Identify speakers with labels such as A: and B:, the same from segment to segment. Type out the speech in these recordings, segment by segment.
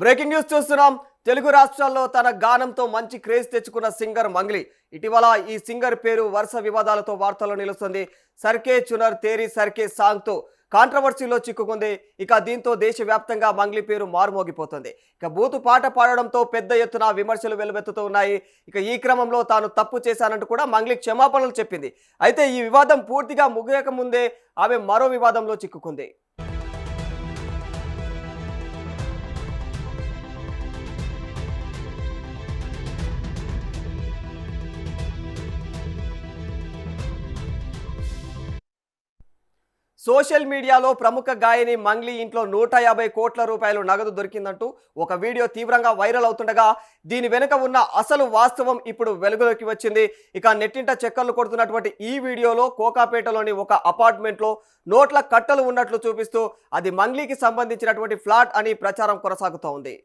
A: Breaking news చూస్తున్నాం. తెలుగు రాష్ట్రాల్లో తన గానంతో మంచి క్రేజ్ తెచ్చుకున్న సింగర్ మంగ్లీ ఇటీవల ఈ సింగర్ పేరు వరుస వివాదాలతో వార్తల్లో నిలుస్తుంది. సర్కే చునర్ తేరీ సర్కే సాంగ్ తో కాంట్రవర్సీలో చిక్కుకుంది. ఇక దీంతో దేశవ్యాప్తంగా మంగ్లీ పేరు మారుమోగిపోతుంది. ఇక బూతు పాట పాడడంతో పెద్ద ఎత్తున విమర్శలు వెలువెత్తుతూ ఉన్నాయి. ఇక ఈ క్రమంలో తాను తప్పు చేశానంటూ కూడా మంగ్లీ క్షమాపణలు చెప్పింది. అయితే ఈ వివాదం పూర్తిగా ముగియక ముందే ఆమె మరో వివాదంలో చిక్కుకుంది. సోషల్ మీడియాలో ప్రముఖ గాయని మంగ్లీ ఇంట్లో 150 కోట్ల రూపాయలు నగదు దొరికిందంటూ ఒక వీడియో తీవ్రంగా వైరల్ అవుతుండగా దీని వెనుక ఉన్న అసలు వాస్తవం ఇప్పుడు వెలుగులోకి వచ్చింది. ఇక నెట్టింట చక్కర్లు కొడుతున్నటువంటి ఈ వీడియోలో కోకాపేటలోని ఒక అపార్ట్మెంట్లో నోట్ల కట్టలు ఉన్నట్లు చూపిస్తూ అది మంగ్లీకి సంబంధించినటువంటి ఫ్లాట్ అని ప్రచారం కొనసాగుతోంది.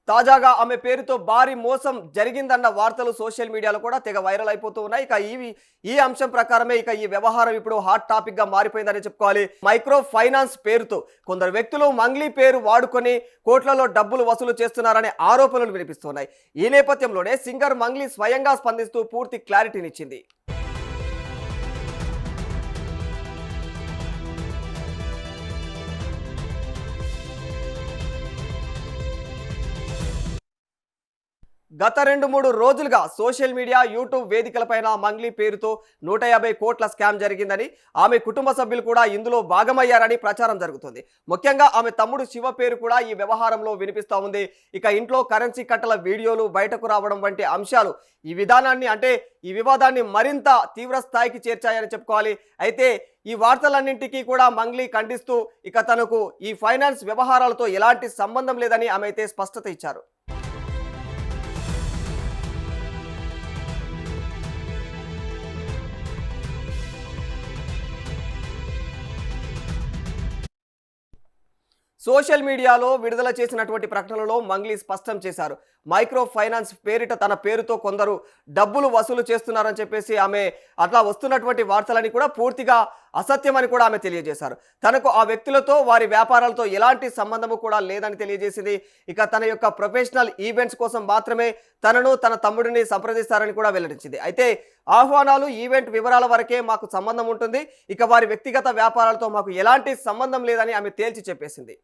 A: తాజాగా ఆమె పేరుతో భారీ మోసం జరిగిందన్న వార్తలు సోషల్ మీడియాలో కూడా తెగ వైరల్ అయిపోతూ ఉన్నాయి. ఇక ఈ అంశం ప్రకారమే ఇక ఈ వ్యవహారం ఇప్పుడు హాట్ టాపిక్ గా మారిపోయిందని చెప్పుకోవాలి. మైక్రో ఫైనాన్స్ పేరుతో కొందరు వ్యక్తులు మంగ్లీ పేరు వాడుకొని కోట్లలో డబ్బులు వసూలు చేస్తున్నారనే ఆరోపణలు వినిపిస్తున్నాయి. ఈ నేపథ్యంలోనే సింగర్ మంగ్లీ స్వయంగా స్పందిస్తూ పూర్తి క్లారిటీనిచ్చింది. గత 2-3 రోజులుగా సోషల్ మీడియా యూట్యూబ్ వేదికలపైన మంగ్లీ పేరుతో 150 కోట్ల స్కామ్ జరిగిందని, ఆమె కుటుంబ సభ్యులు కూడా ఇందులో భాగమయ్యారని ప్రచారం జరుగుతుంది. ముఖ్యంగా ఆమె తమ్ముడు శివ పేరు కూడా ఈ వ్యవహారంలో వినిపిస్తూ ఉంది. ఇక ఇంట్లో కరెన్సీ కట్టల వీడియోలు బయటకు రావడం వంటి అంశాలు ఈ వివాదాన్ని మరింత తీవ్ర స్థాయికి చేర్చాయని చెప్పుకోవాలి. అయితే ఈ వార్తలన్నింటికీ కూడా మంగ్లీ ఖండిస్తూ ఇక తనకు ఈ ఫైనాన్స్ వ్యవహారాలతో ఎలాంటి సంబంధం లేదని ఆమె అయితే స్పష్టత ఇచ్చారు. సోషల్ మీడియాలో విడుదల చేసినటువంటి ప్రకటనలో మంగ్లీ స్పష్టం చేశారు. మైక్రో ఫైనాన్స్ పేరిట తన పేరుతో కొందరు డబ్బులు వసూలు చేస్తున్నారని చెప్పేసి ఆమె అట్లా వస్తున్నటువంటి వార్తలని కూడా పూర్తిగా అసత్యమని కూడా ఆమె తెలియజేశారు. తనకు ఆ వ్యక్తులతో వారి వ్యాపారాలతో ఎలాంటి సంబంధము కూడా లేదని తెలియజేసింది. ఇక తన యొక్క ప్రొఫెషనల్ ఈవెంట్స్ కోసం మాత్రమే తనను తన తమ్ముడిని సంప్రదిస్తారని కూడా వెల్లడించింది. అయితే ఆహ్వానాలు ఈవెంట్ వివరాల వరకే మాకు సంబంధం ఉంటుంది, ఇక వారి వ్యక్తిగత వ్యాపారాలతో మాకు ఎలాంటి సంబంధం లేదని ఆమె తేల్చి చెప్పేసింది.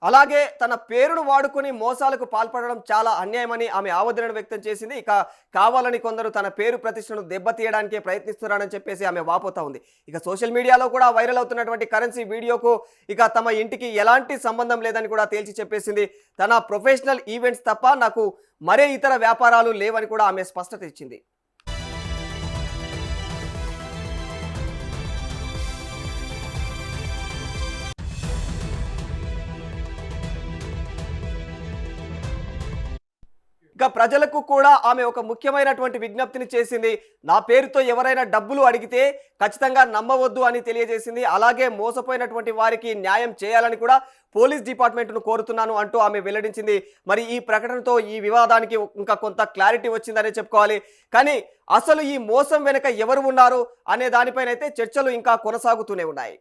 A: అలాగే తన పేరును వాడుకొని మోసాలకు పాల్పడడం చాలా అన్యాయమని ఆమె ఆవేదన వ్యక్తం చేసింది. ఇక కావాలని కొందరు తన పేరు ప్రతిష్టను దెబ్బతీయడానికే ప్రయత్నిస్తున్నారని చెప్పేసి ఆమె వాపోతా ఉంది. ఇక సోషల్ మీడియాలో కూడా వైరల్ అవుతున్నటువంటి కరెన్సీ వీడియోకు ఇక తమ ఇంటికి ఎలాంటి సంబంధం లేదని కూడా తేల్చి చెప్పేసింది. తన ప్రొఫెషనల్ ఈవెంట్స్ తప్ప నాకు మరే ఇతర వ్యాపారాలు లేవని కూడా ఆమె స్పష్టత ఇచ్చింది. ఇక ప్రజలకు కూడా ఆమె ఒక ముఖ్యమైనటువంటి విజ్ఞప్తిని చేసింది. నా పేరుతో ఎవరైనా డబ్బులు అడిగితే ఖచ్చితంగా నమ్మవద్దు అని తెలియజేసింది. అలాగే మోసపోయినటువంటి వారికి న్యాయం చేయాలని కూడా పోలీస్ డిపార్ట్మెంట్ను కోరుతున్నాను అంటూ ఆమె వెల్లడించింది. మరి ఈ ప్రకటనతో ఈ వివాదానికి ఇంకా కొంత క్లారిటీ వచ్చిందనే చెప్పుకోవాలి. కానీ అసలు ఈ మోసం వెనుక ఎవరు ఉన్నారు అనే దానిపైన అయితే చర్చలు ఇంకా కొనసాగుతూనే ఉన్నాయి.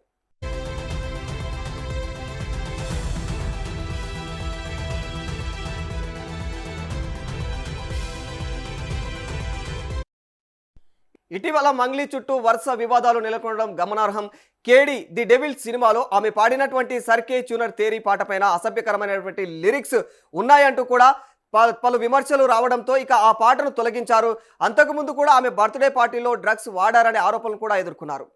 A: ఇటీవల మంగ్లీ చుట్టూ వరుస వివాదాలు నెలకొనడం గమనార్హం. కేడి ది డెవిల్ సినిమాలో ఆమె పాడినటువంటి సర్కే చునర్ తేరీ పాటపైన అసభ్యకరమైనటువంటి లిరిక్స్ ఉన్నాయంటూ కూడా పలు విమర్శలు రావడంతో ఇక ఆ పాటను తొలగించారు. అంతకుముందు కూడా ఆమె బర్త్డే పార్టీలో డ్రగ్స్ వాడారనే ఆరోపణలు కూడా ఎదుర్కొన్నారు.